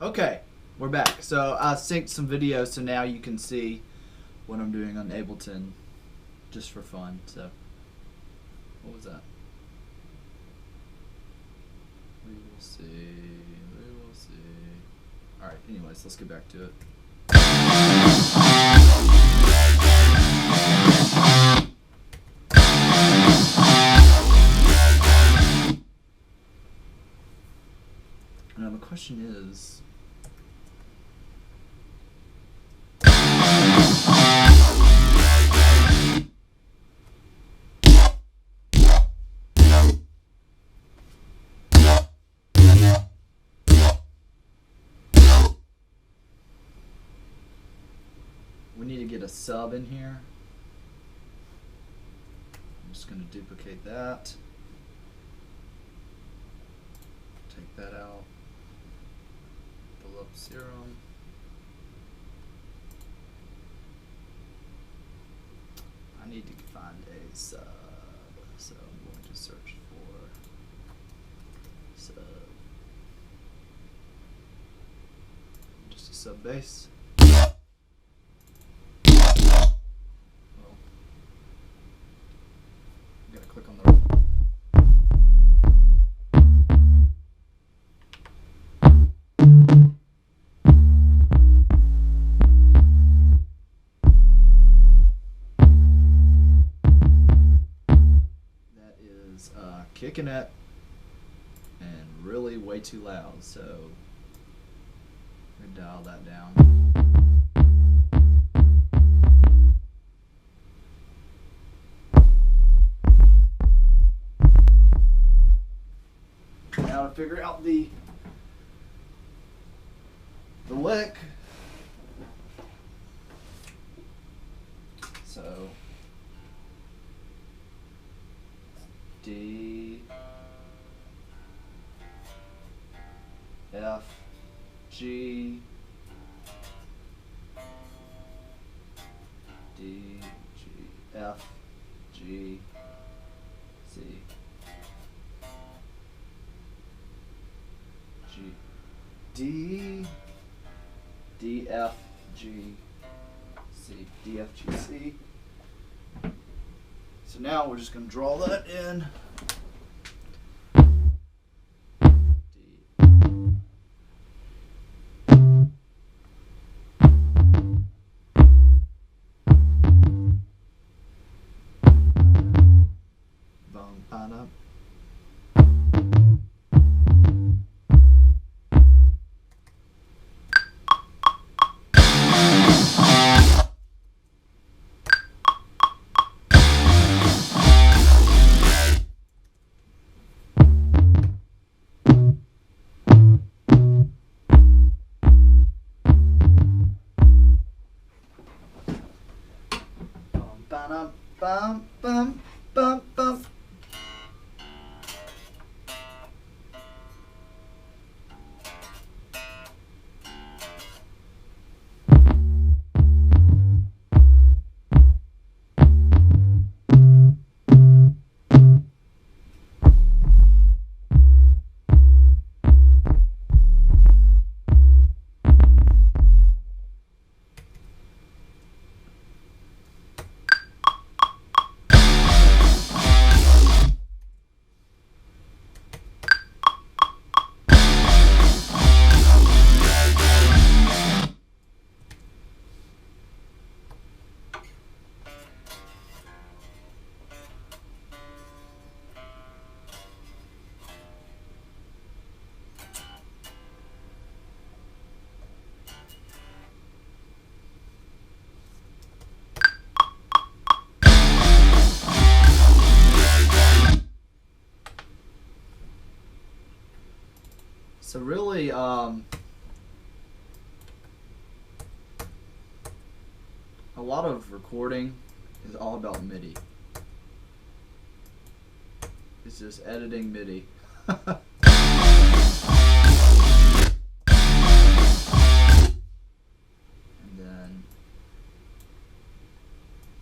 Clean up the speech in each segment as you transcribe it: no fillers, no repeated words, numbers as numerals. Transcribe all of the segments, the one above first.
Okay, we're back. So I synced some videos, so now you can see what I'm doing on Ableton, just for fun. So, what was that? We will see. We will see. All right. Anyways, let's get back to it. Now the question is. We need to get a sub in here. I'm just going to duplicate that. Take that out. Pull up Serum. I need to find a sub. So I'm going to search for sub. Just a sub bass. Click on the that is kicking it and really way too loud, so I'm gonna dial that down. Now to figure out the lick. So D, F, G, D, G, F, G, C. D, D, F, G, C, D, F, G, C. So now we're just going to draw that in. Bum, ba, da. Bum, bum, bum, bum, bum. So really, a lot of recording is all about MIDI. It's just editing MIDI. And then,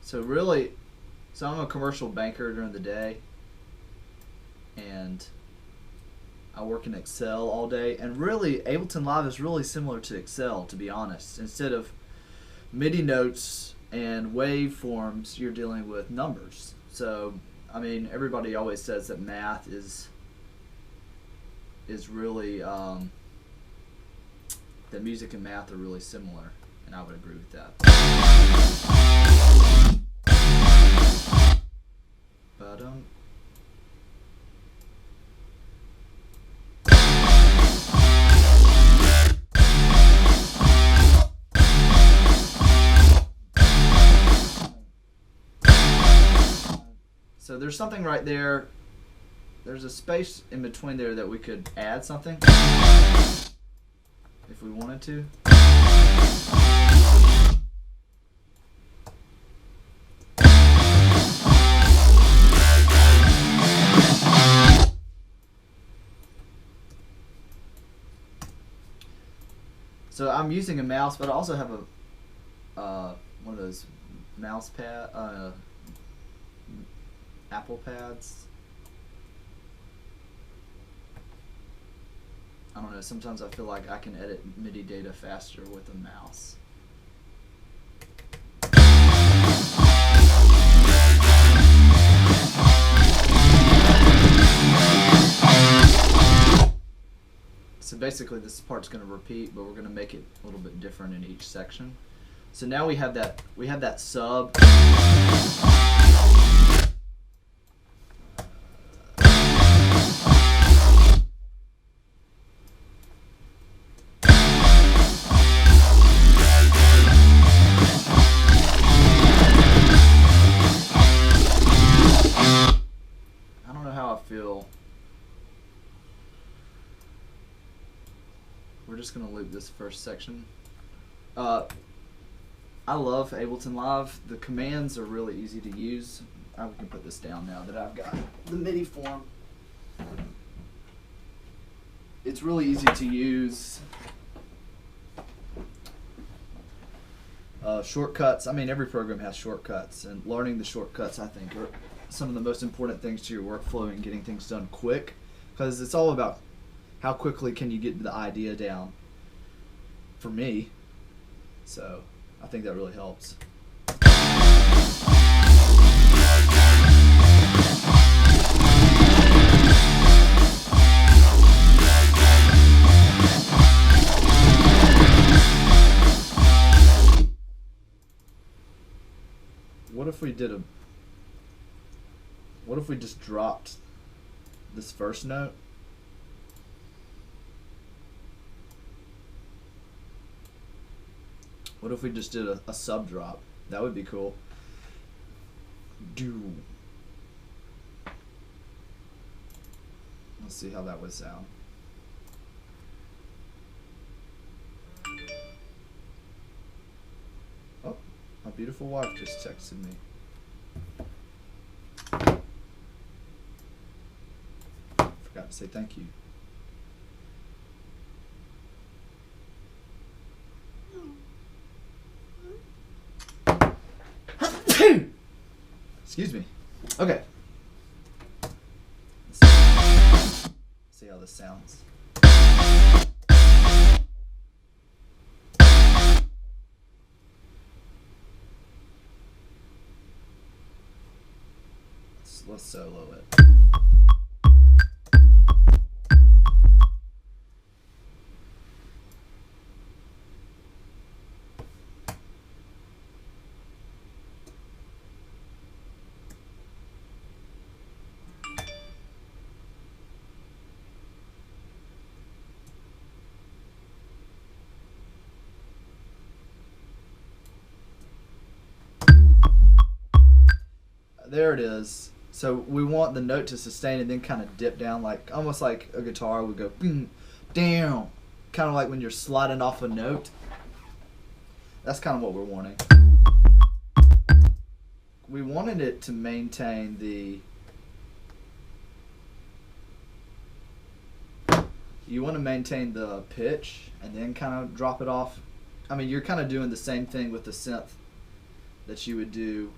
so really, so I'm a commercial banker during the day, and I work in Excel all day, and really Ableton Live is really similar to Excel, to be honest. Instead of MIDI notes and waveforms, you're dealing with numbers. So, I mean, everybody always says that math is really that music and math are really similar, and I would agree with that. But so there's something right there. There's a space in between there that we could add something if we wanted to. So I'm using a mouse, but I also have a one of those mouse pad, Apple pads. I don't know, sometimes I feel like I can edit MIDI data faster with a mouse. So basically this part's going to repeat, but we're going to make it a little bit different in each section. So now we have that sub. We're just going to loop this first section. I love Ableton Live. The commands are really easy to use. I can put this down now that I've got the MIDI form. It's really easy to use. Shortcuts. I mean, every program has shortcuts, and learning the shortcuts, I think, are some of the most important things to your workflow and getting things done quick, because it's all about how quickly can you get the idea down, for me. So I think that really helps. What if we just dropped this first note? What if we just did a sub drop? That would be cool. Let's see how that would sound. Oh, my beautiful wife just texted me. Forgot to say thank you. Excuse me. Okay. Let's see how this sounds. Let's solo it. There it is. So we want the note to sustain and then kind of dip down, like almost like a guitar would go boom, down, kind of like when you're sliding off a note. That's kind of what we're wanting. We wanted it to maintain the. You want to maintain the pitch and then kind of drop it off. I mean, you're kind of doing the same thing with the synth that you would do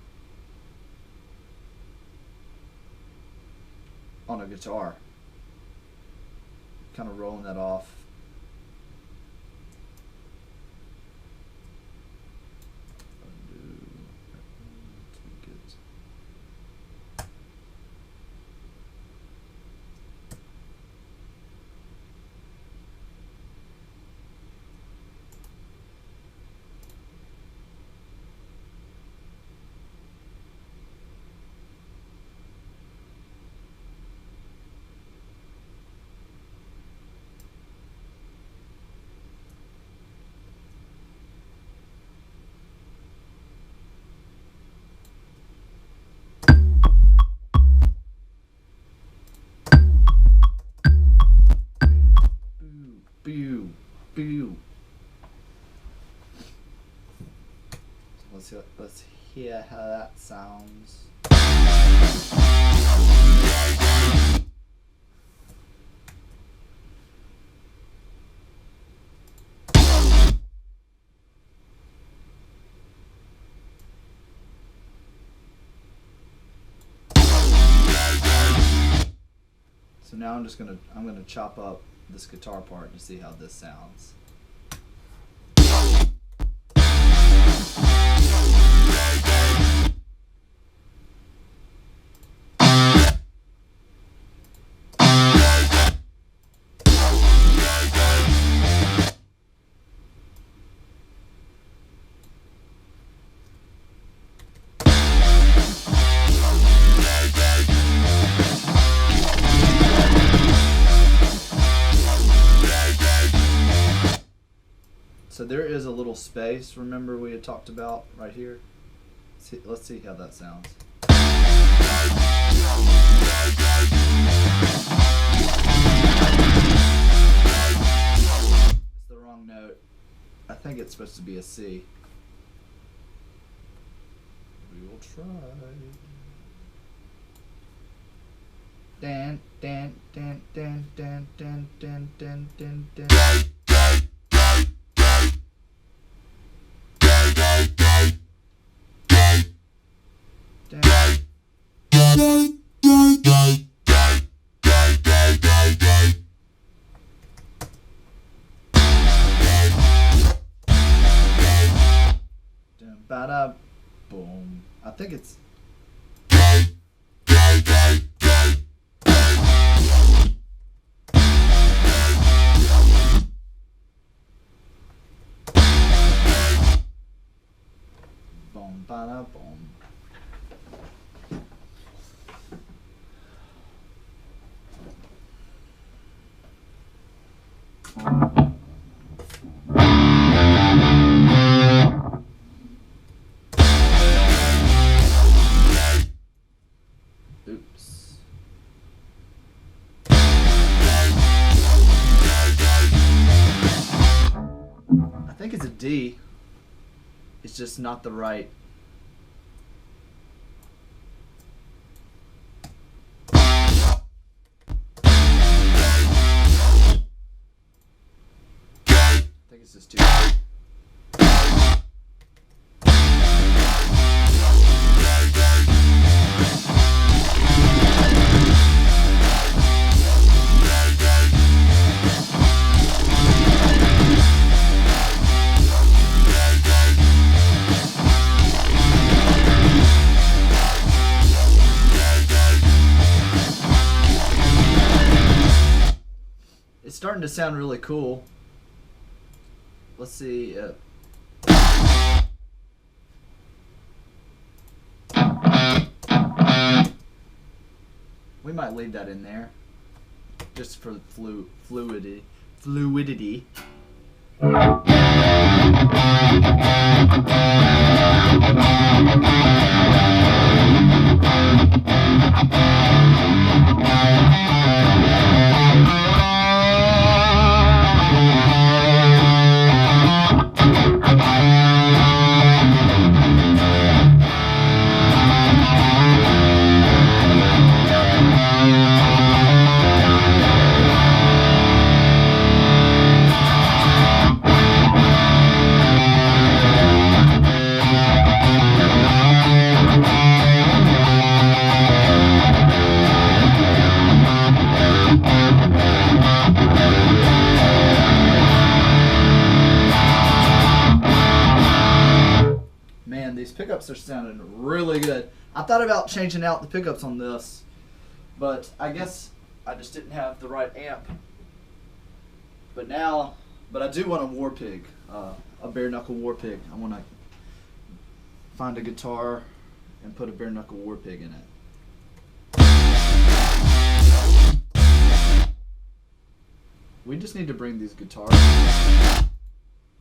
on a guitar. kind of rolling that off. Boo, boo. So let's hear how that sounds. So now I'm gonna chop up this guitar part to see how this sounds. So there is a little space, remember we had talked about right here? Let's see how that sounds. It's the wrong note. I think it's supposed to be a C. We will try. Dan, dan, dan, dan, dan, dan, dan, dan, dan, dan. Ba-da, boom. I think it's boom, ba-da, boom. Oops. I think it's a D. It's just not the right. I think it's just too. It's starting to sound really cool. Let's see. We might leave that in there just for fluidity. pickups are sounding really good. I thought about changing out the pickups on this, but I guess I just didn't have the right amp. But I do want a war pig, a bare knuckle war pig. I want to find a guitar and put a bare knuckle war pig in it. We just need to bring these guitars.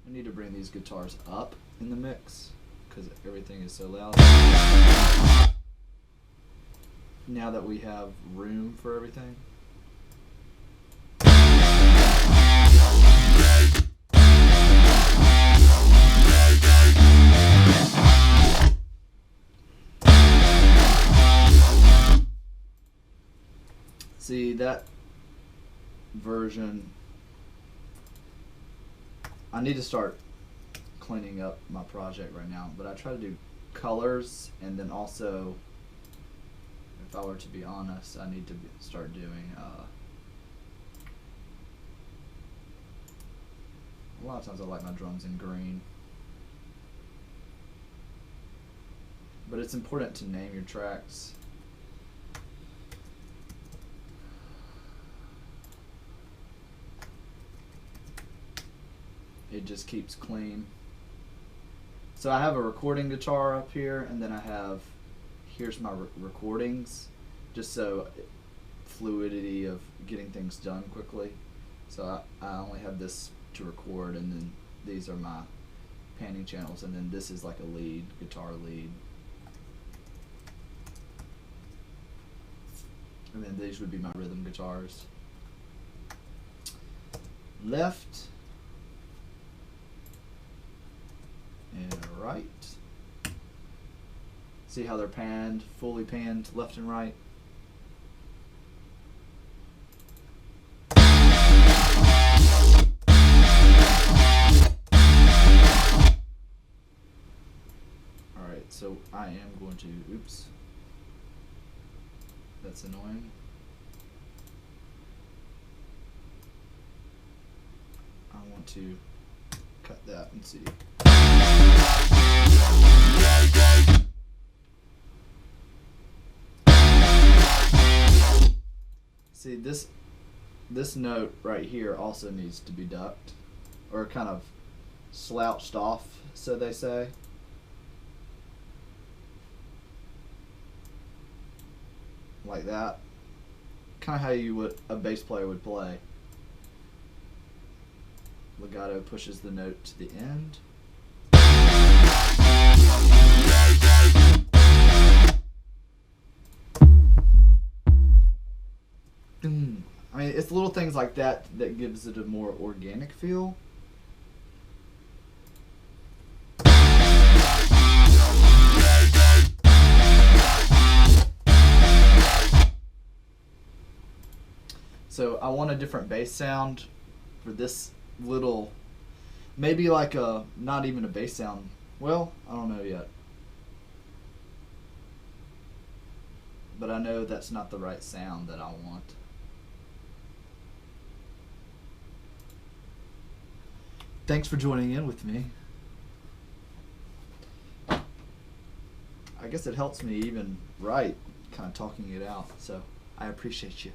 We need to bring these guitars up in the mix because everything is so loud. Now that we have room for everything. See, that version, I need to start cleaning up my project right now, but I try to do colors, and then also, if I were to be honest, I need to start doing a lot of times I like my drums in green, but it's important to name your tracks. It just keeps clean. So I have a recording guitar up here, and then here's my recordings, just so fluidity of getting things done quickly. So I only have this to record, and then these are my panning channels, and then this is like a lead, guitar lead. And then these would be my rhythm guitars. Left and right. See how they're panned, fully panned left and right. Alright, so I am going to, oops, that's annoying. I want to cut that and see. See, this note right here also needs to be ducked, or kind of slouched off, so they say. Like that. Kind of how a bass player would play. Legato pushes the note to the end. I mean, it's little things like that that gives it a more organic feel. So I want a different bass sound for this little, maybe like not even a bass sound. Well, I don't know yet. But I know that's not the right sound that I want. Thanks for joining in with me. I guess it helps me even write, kind of talking it out, so I appreciate you.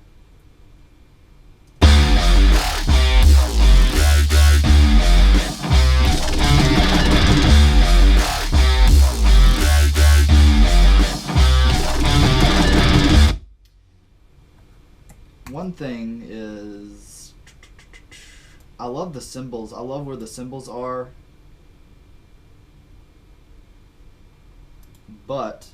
One thing is, I love the cymbals. I love where the cymbals are, but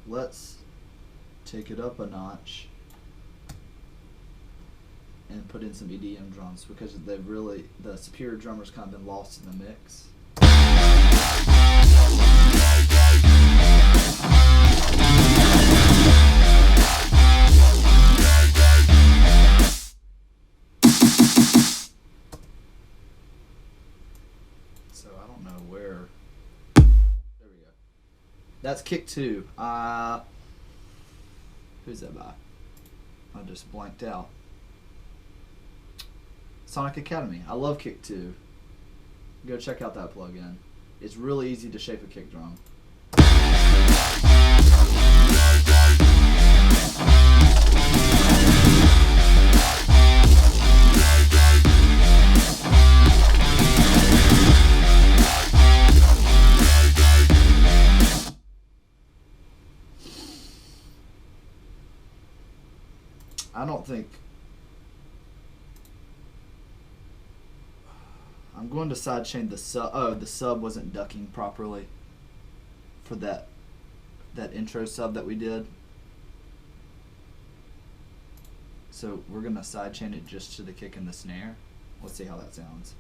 let's take it up a notch and put in some EDM drums, because the Superior drummer's kind of been lost in the mix. that's kick 2. Who's that by? I just blanked out. Sonic Academy. I love kick 2. Go check out that plugin. It's really easy to shape a kick drum. I don't think I'm going to sidechain the sub. Oh, the sub wasn't ducking properly for that intro sub that we did. So we're gonna sidechain it just to the kick and the snare. Let's see how that sounds.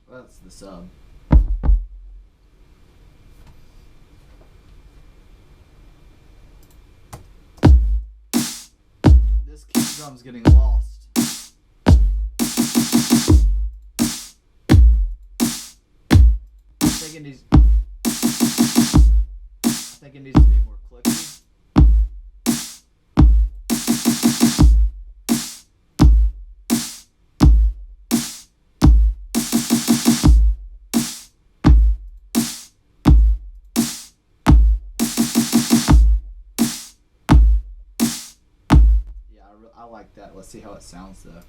That's the sub. This kick drum's getting lost. I think it needs to be more clicky. I like that. Let's see how it sounds though.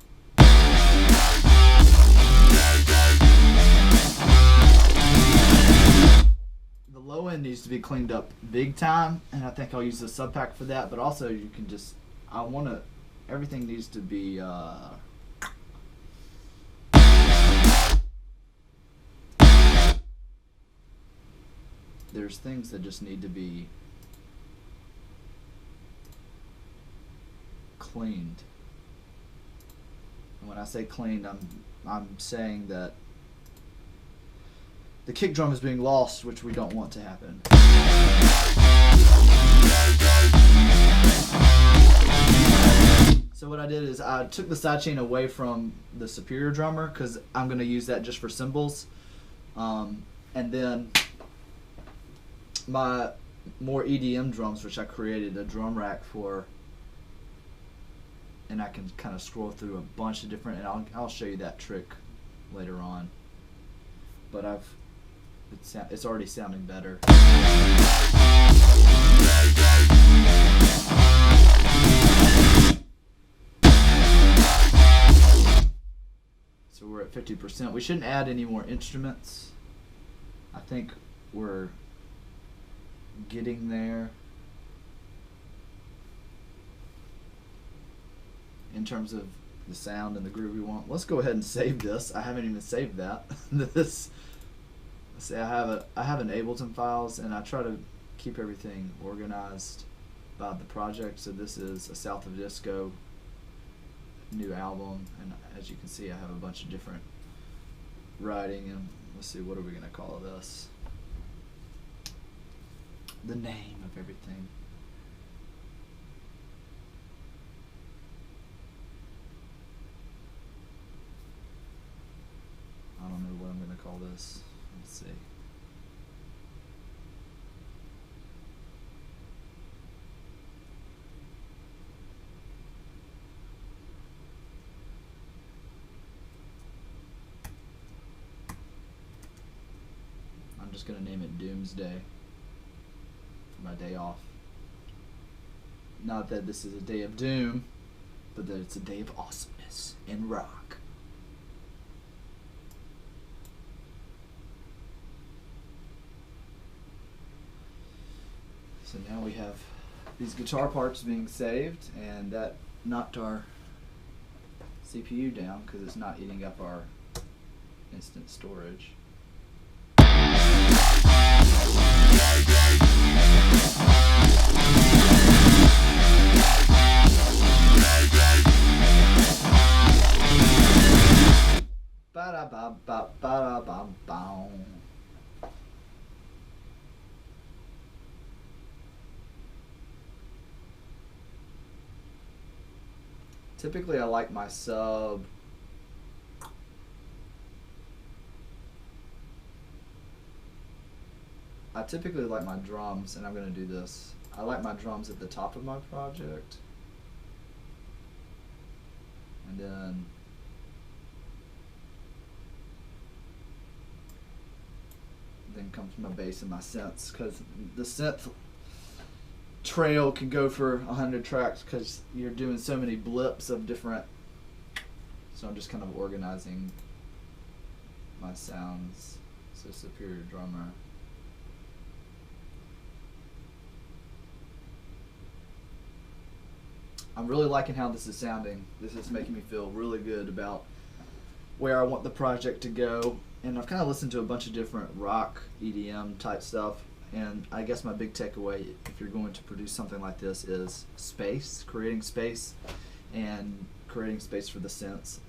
The low end needs to be cleaned up big time, and I think I'll use the sub pack for that, but also you can just, everything needs to be there's things that just need to be cleaned. And when I say cleaned, I'm saying that the kick drum is being lost, which we don't want to happen. So what I did is I took the sidechain away from the Superior drummer because I'm going to use that just for cymbals. And then my more EDM drums, which I created a drum rack for, and I can kind of scroll through a bunch of different, and I'll show you that trick later on. But it's already sounding better. So we're at 50%. We shouldn't add any more instruments. I think we're getting there in terms of the sound and the groove we want. Let's go ahead and save this. I haven't even saved that. Let's see, I have an Ableton files, and I try to keep everything organized by the project. So this is a South of Disco new album, and as you can see, I have a bunch of different writing. And let's see, what are we gonna call this? The name of everything. this. Let's see. I'm just gonna name it Doomsday for my day off. Not that this is a day of doom, but that it's a day of awesomeness and rock. So now we have these guitar parts being saved, and that knocked our CPU down because it's not eating up our instant storage. Ba-da-ba-ba-ba-da-bam-bam. Typically I like my sub I typically like my drums, and I'm going to do this. I like my drums at the top of my project. And then comes my bass and my synths, because the synth trail can go for 100 tracks because you're doing so many blips of different. So I'm just kind of organizing my sounds. So Superior Drummer. I'm really liking how this is sounding. This is making me feel really good about where I want the project to go. And I've kind of listened to a bunch of different rock, EDM type stuff. And I guess my big takeaway, if you're going to produce something like this, is space, creating space, and creating space for the synths.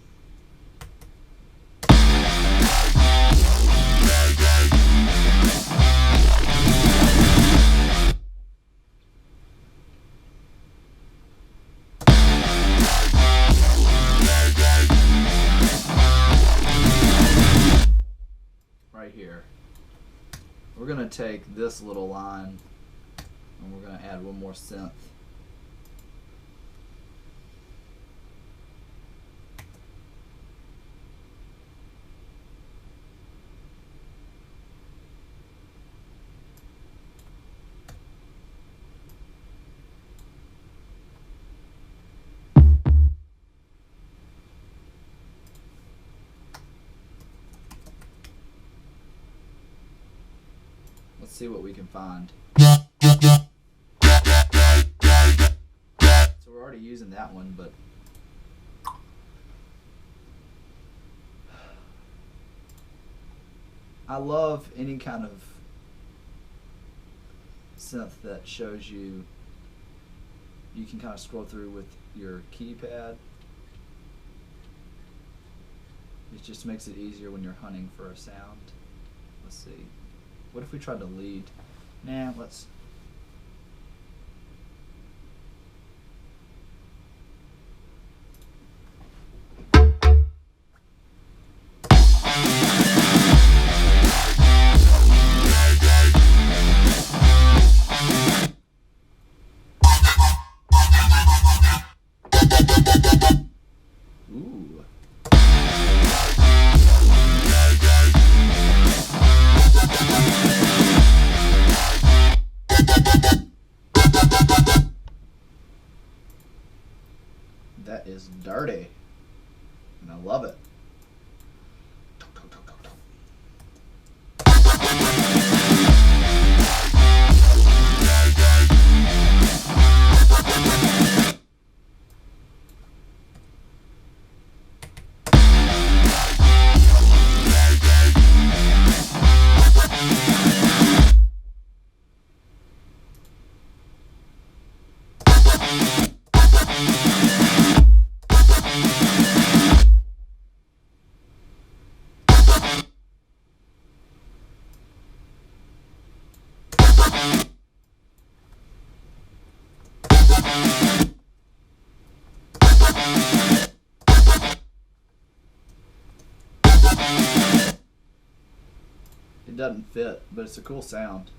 Right here. We're going to take this little line and we're going to add one more synth. Let's see what we can find. So we're already using that one, but I love any kind of synth that shows you can kind of scroll through with your keypad. It just makes it easier when you're hunting for a sound. Let's see. What if we tried to lead? Nah, let's. Ooh. That is dirty, and I love it. it doesn't fit, but it's a cool sound.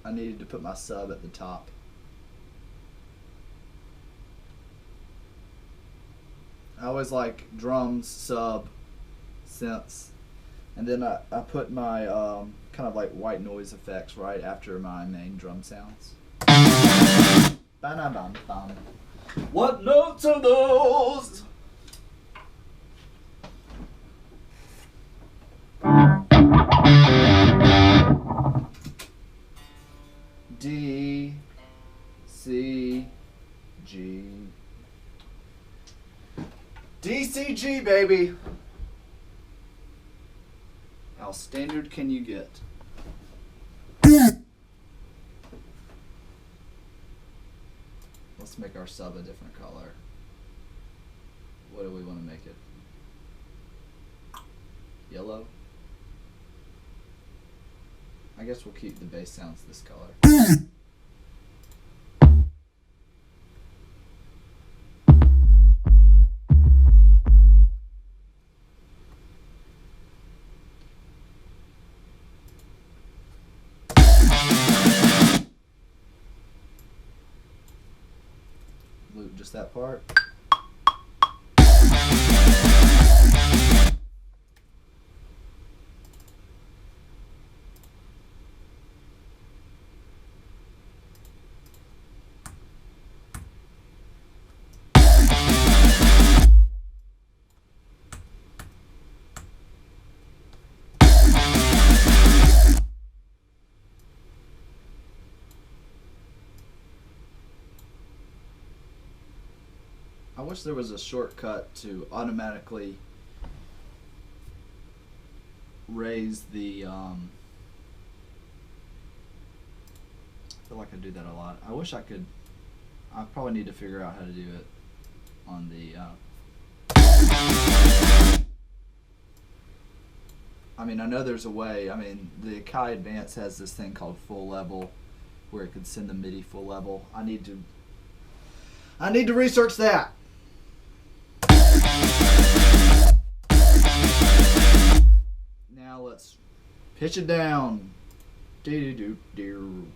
I needed to put my sub at the top. I always like drums, sub, synths, and then I put my kind of like white noise effects right after my main drum sounds. Ba-na-bum-bum. What notes are those? D, C, G. D, C, G, baby. How standard can you get? Let's make our sub a different color. What do we want to make it? Yellow? I guess we'll keep the bass sounds this color. Loop just that part. I wish there was a shortcut to automatically raise the, I feel like I do that a lot. I wish I could, I probably need to figure out how to do it on the, I mean, I know there's a way. I mean, the Akai Advance has this thing called full level where it could send the MIDI full level. I need to research that. Now let's pitch it down. Do-do-do-do.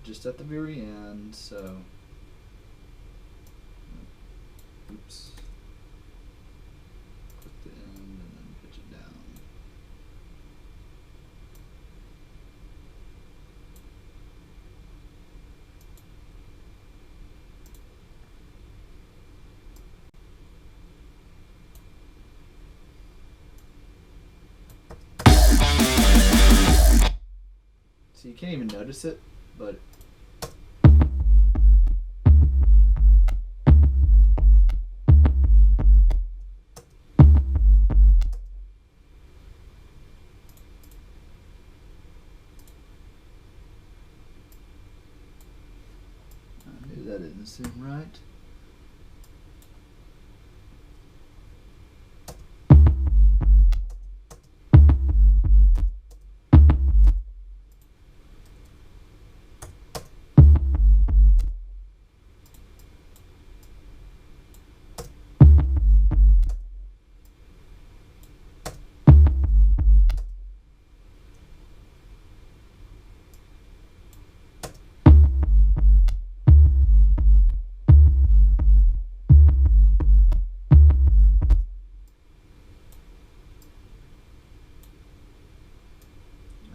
Just at the very end, so. Oops. Click the end and then pitch it down. So you can't even notice it, but I knew that didn't seem right.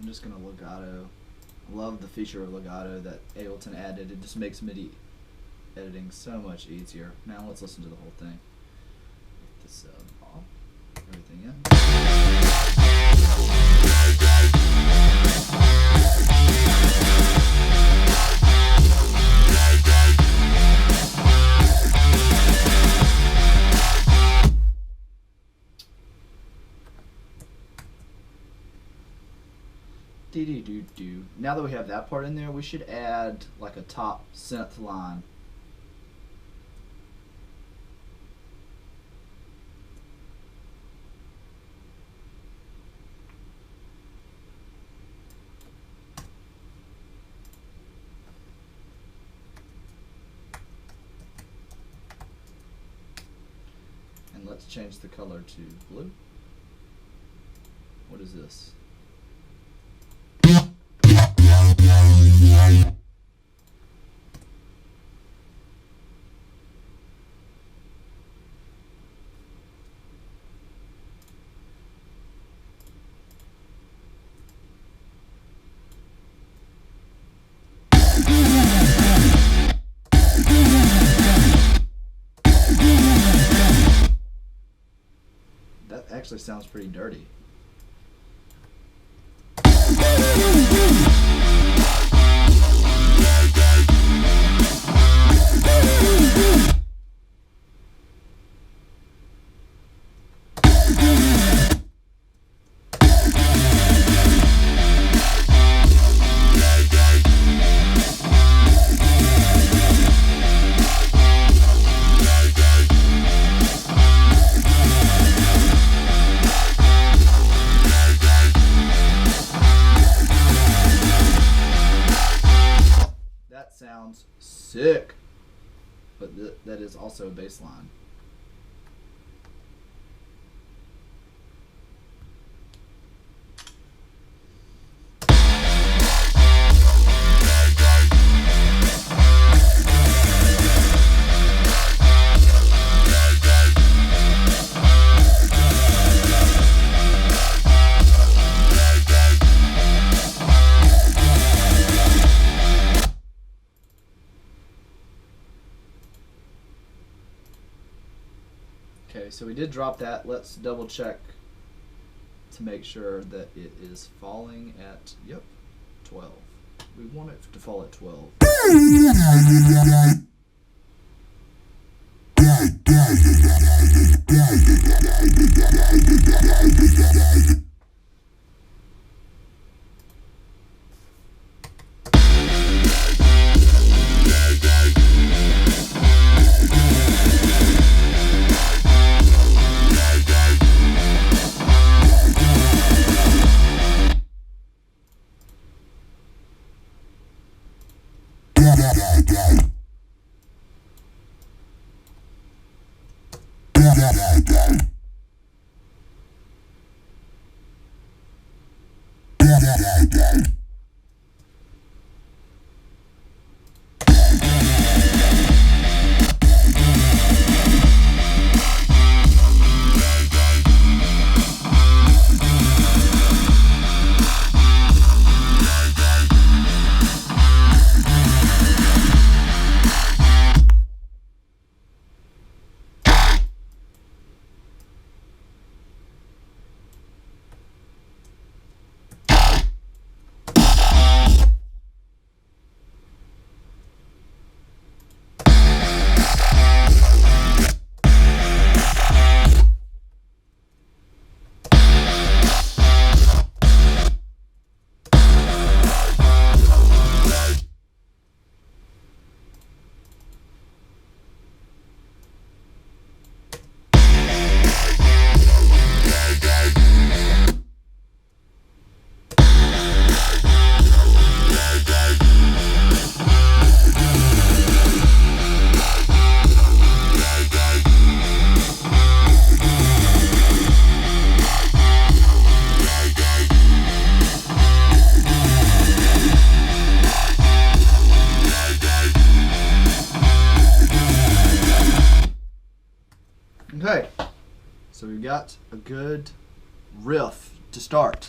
I'm just gonna legato. I love the feature of legato that Ableton added. It just makes MIDI editing so much easier. Now let's listen to the whole thing. Get this off. Everything in. Do. Now that we have that part in there, we should add like a top synth line. And let's change the color to blue. What is this? That actually sounds pretty dirty. Sounds sick, but that is also a bass line. Okay, so we did drop that. Let's double check to make sure that it is falling at, yep, 12. We want it to fall at 12. Okay, so we've got a good riff to start.